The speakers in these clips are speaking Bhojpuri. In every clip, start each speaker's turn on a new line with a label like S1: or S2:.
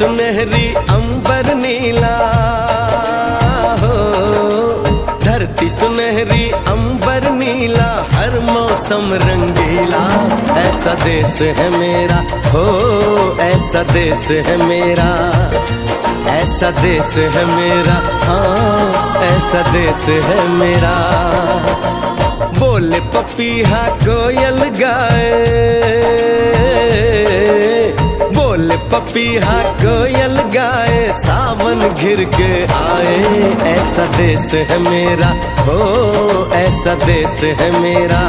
S1: सुनहरी अंबर नीला हो, धरती सुनहरी अंबर नीला, हर मौसम रंगीला। ऐसा देश है मेरा हो, ऐसा देश है मेरा, ऐसा देश है मेरा, हाँ ऐसा देश है मेरा। बोले पपीहा कोयल गाए, बोले पपीहा कोयल गाए, सावन घिर के आए। ऐसा देश है मेरा हो, ऐसा देश है मेरा,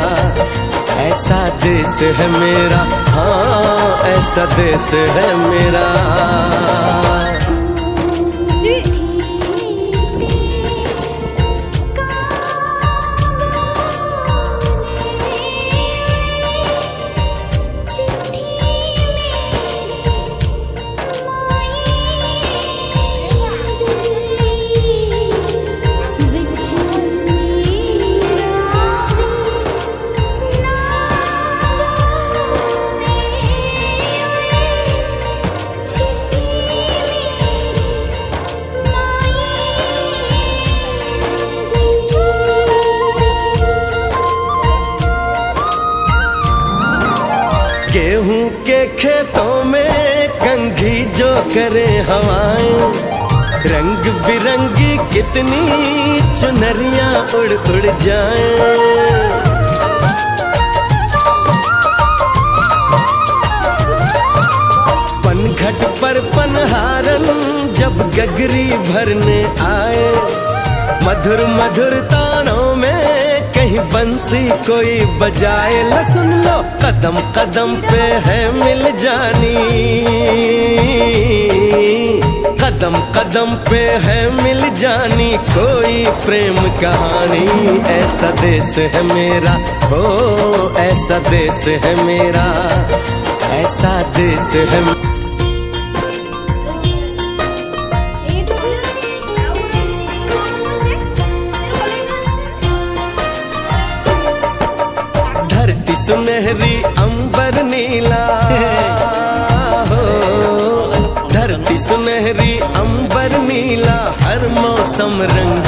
S1: ऐसा देश है मेरा, हाँ ऐसा देश है मेरा। गेहूं के खेतों में कंघी जो करे हवाएं, रंग बिरंगी कितनी चुनरियां उड़ उड़ जाएं। पनघट पर पनहारन जब गगरी भरने आए, मधुर मधुर तानों में कहीं बंसी कोई बजाए। लो सुन लो कदम कदम पे है मिल जानी, कदम कदम पे है मिल जानी कोई प्रेम कहानी। ऐसा देश है मेरा हो, ऐसा देश है मेरा, ऐसा देश है। धरती सुनहरी अंबर नीला हो, धरती सुनहरी अंबर नीला, हर मौसम रंग